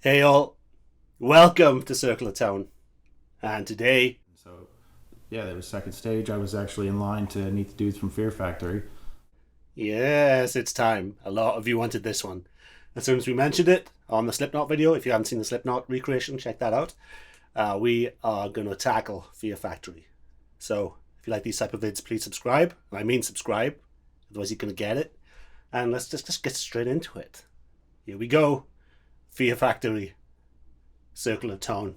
Hey all, welcome to Circle of Town. And today, So, yeah, there was second stage. I was actually in line to meet the dudes from Fear Factory. yes, it's time. A lot of you wanted this one. As soon as we mentioned it on the Slipknot video, if you haven't seen the Slipknot recreation, check that out. We are going to tackle Fear Factory. So, if you like these type of vids, please subscribe. And I mean subscribe, otherwise you're going to get it. And let's just get straight into it. Here we go. Fear Factory, Circle of Town.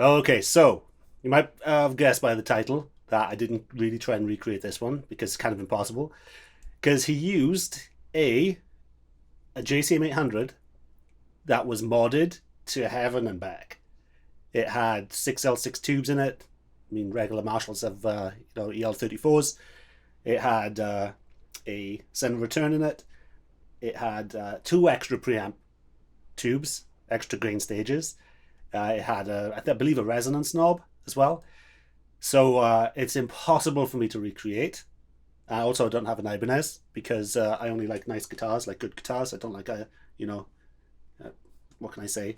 Okay, so you might have guessed by the title that I didn't really try and recreate this one because it's kind of impossible. Because he used a JCM 800 that was modded to heaven and back. It had 6L6 tubes in it. I mean, regular Marshalls have EL34s. It had a send and return in it. It had two extra preamp tubes, extra grain stages. It had, I believe, a resonance knob as well. So it's impossible for me to recreate. I also don't have an Ibanez because I only like nice guitars, like good guitars. I don't like what can I say?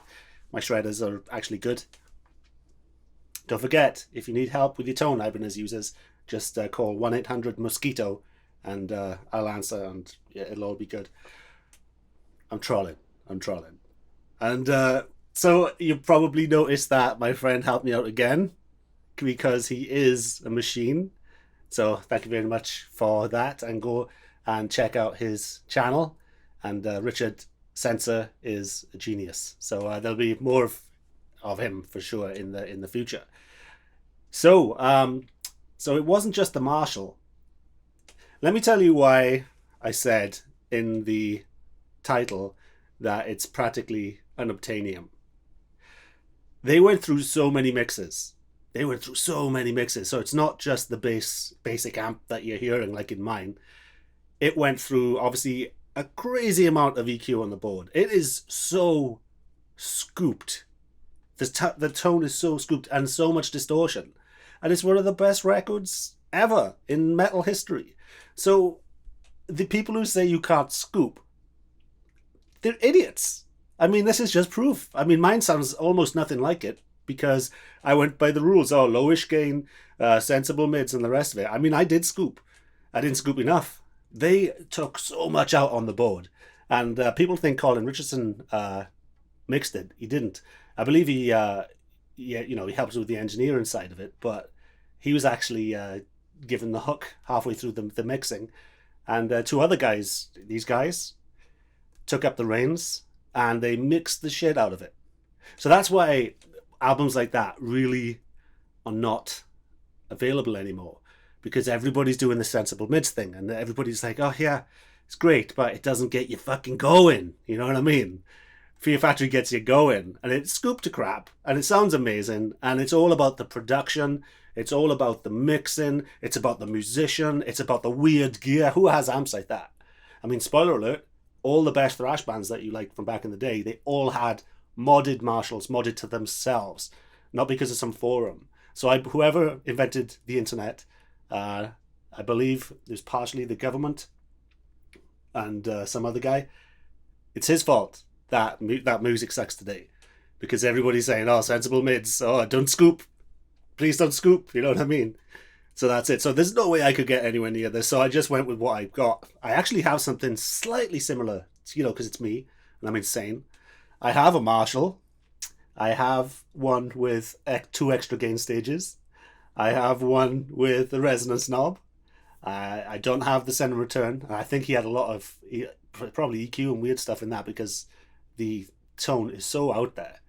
My shredders are actually good. Don't forget, if you need help with your tone, Ibanez users, just call 1-800-MOSQUITO and I'll answer and yeah, it'll all be good. I'm trolling. I'm trolling. And so you probably noticed that my friend helped me out again because he is a machine. So thank you very much for that, and go and check out his channel. And Richard Sensor is a genius. So there'll be more of him for sure in the future. So so it wasn't just the Marshall. Let me tell you why I said in the title that it's practically an obtainium. They went through so many mixes. So it's not just the basic amp that you're hearing like in mine. It went through obviously a crazy amount of EQ on the board. It is so scooped. The tone is so scooped and so much distortion. And it's one of the best records ever in metal history. So the people who say you can't scoop, they're idiots. I mean, this is just proof. I mean, mine sounds almost nothing like it because I went by the rules. Oh, lowish gain, sensible mids, and the rest of it. I mean, I did scoop. I didn't scoop enough. They took so much out on the board. And people think Colin Richardson mixed it. He didn't. I believe he helps with the engineering side of it, but he was actually given the hook halfway through the mixing. And two other guys, these guys, took up the reins and they mixed the shit out of it. So that's why albums like that really are not available anymore, because everybody's doing the sensible mids thing and everybody's like, oh yeah, it's great, but it doesn't get you fucking going. You know what I mean? Fear Factory gets you going, and it's scooped to crap, and it sounds amazing, and it's all about the production, it's all about the mixing, it's about the musician, it's about the weird gear. Who has amps like that? I mean, spoiler alert, all the best thrash bands that you liked from back in the day, they all had modded Marshalls, modded to themselves, not because of some forum. So whoever invented the internet, I believe it was partially the government and some other guy, it's his fault that music sucks today, because everybody's saying, oh, sensible mids, oh, don't scoop, please don't scoop, you know what I mean? So that's it. So there's no way I could get anywhere near this, so I just went with what I've got. I actually have something slightly similar, you know, because it's me and I'm insane. I have a Marshall. I have one with 2 extra gain stages. I have one with the resonance knob. I don't have the send and return. I think he had a lot of probably EQ and weird stuff in that, because the tone is so out there.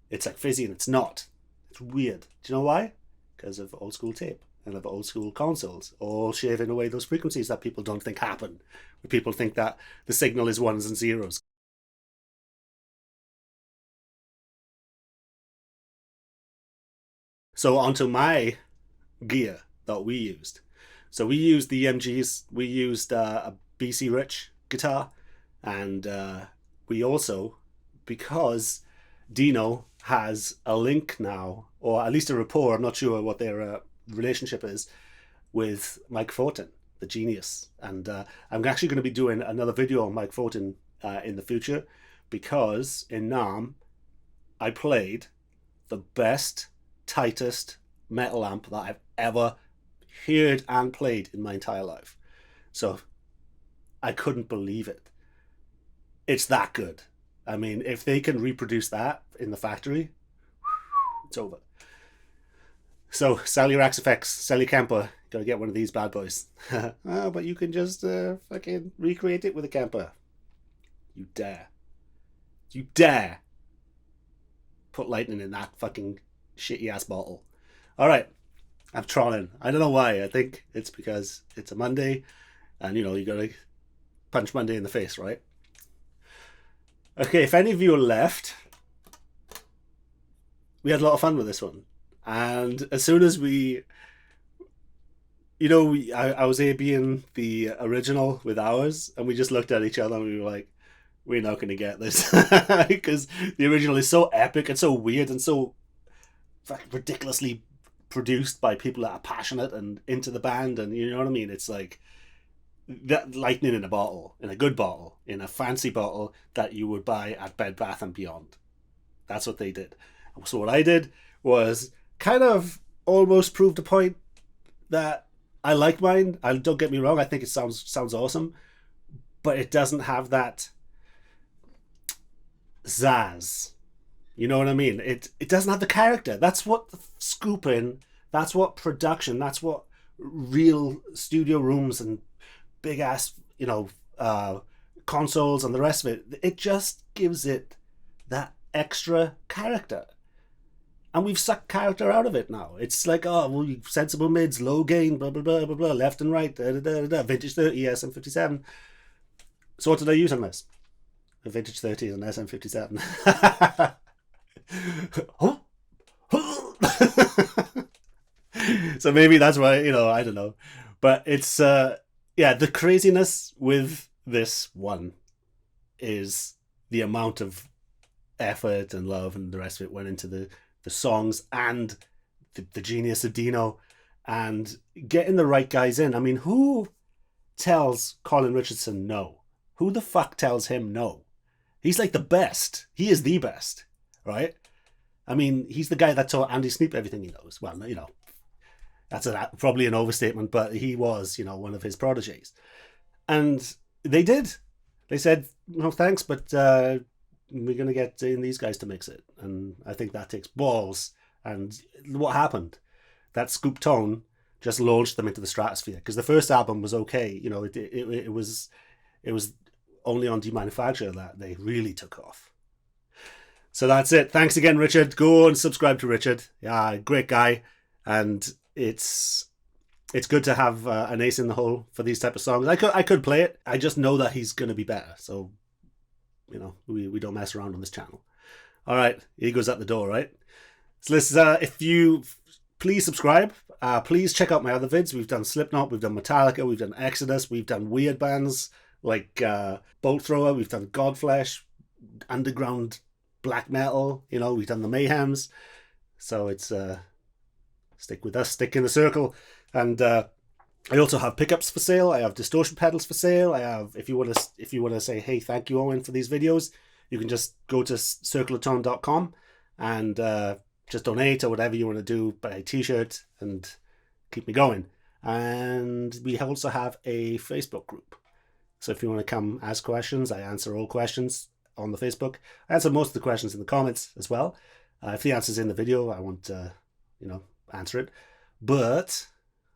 It's like fizzy and it's not. It's weird. Do you know why? Because of old school tape and of old school consoles, all shaving away those frequencies that people don't think happen. Where people think that the signal is ones and zeros. So onto my gear that we used. So we used the EMGs. We used a BC Rich guitar, and we also, because Dino has a link now, or at least a rapport, I'm not sure what their relationship is, with Mike Fortin, the genius. And I'm actually going to be doing another video on Mike Fortin in the future, because in NAMM I played the best, tightest metal amp that I've ever heard and played in my entire life. So I couldn't believe it. It's that good. I mean, if they can reproduce that in the factory, it's over. So sell your Axe FX, sell your Kemper, gotta get one of these bad boys. Oh, but you can just fucking recreate it with a Kemper. You dare. You dare put lightning in that fucking shitty ass bottle. Alright, I'm trolling. I don't know why. I think it's because it's a Monday, and you know, you gotta punch Monday in the face, right? Okay, if any of you are left, we had a lot of fun with this one. And as soon as we, you know, I was A-Bing the original with ours, and we just looked at each other and we were like, we're not going to get this. Because the original is so epic and so weird and so ridiculously produced by people that are passionate and into the band, and you know what I mean? It's like that lightning in a bottle, in a good bottle, in a fancy bottle that you would buy at Bed Bath and Beyond. That's what they did. So what I did was kind of almost proved a point that I like mine. Don't get me wrong, I think it sounds awesome, but it doesn't have that zazz. You know what I mean? It doesn't have the character. That's what scooping, that's what production, that's what real studio rooms and big ass, you know, consoles and the rest of it. It just gives it that extra character. And we've sucked character out of it now. It's like, oh, well, sensible mids, low gain, blah, blah, blah, blah, blah, left and right, da, da, da, da, vintage 30, SM57. So what did I use on this? A vintage 30 and an SM57. So maybe that's why, you know, I don't know. But it's, yeah, the craziness with this one is the amount of effort and love and the rest of it went into the songs and the genius of Dino and getting the right guys in. I mean, who tells Colin Richardson no? Who the fuck tells him no? He's like the best. He is the best, right? I mean, he's the guy that taught Andy Sneap everything he knows. Well, you know, that's probably an overstatement, but he was, you know, one of his proteges. And they did. They said, no thanks, but we're going to get in these guys to mix it. And I think that takes balls. And what happened? That scoop tone just launched them into the stratosphere. Because the first album was okay. You know, it was only on Demanufacture that they really took off. So that's it. Thanks again, Richard. Go and subscribe to Richard. Yeah, great guy. And it's good to have an ace in the hole for these type of songs. I could play it. I just know that he's going to be better. So you know, we don't mess around on this channel. All right, he goes out the door, right? So this if you please subscribe. Please check out my other vids. We've done Slipknot, we've done Metallica, we've done Exodus, we've done weird bands like Bolt Thrower, we've done Godflesh, underground black metal, you know, we've done the Mayhems. So it's stick with us, stick in the circle. And I also have pickups for sale. I have distortion pedals for sale. I have, if you want to say, hey, thank you, Owen, for these videos, you can just go to circleoftone.com and just donate or whatever you want to do, buy a t-shirt and keep me going. And we also have a Facebook group. So if you want to come ask questions, I answer all questions on the Facebook. I answer most of the questions in the comments as well. If the answer's in the video, I won't, you know, answer it. But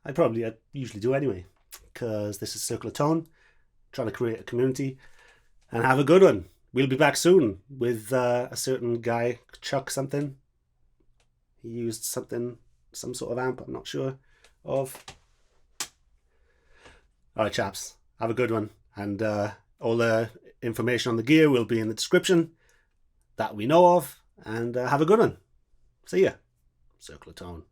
I usually do anyway, because this is Circle of Tone, trying to create a community, and have a good one. We'll be back soon with a certain guy, Chuck something. He used something, some sort of amp, I'm not sure of. Alright chaps, have a good one. And all the information on the gear will be in the description that we know of. And have a good one. See ya. Circle of Tone.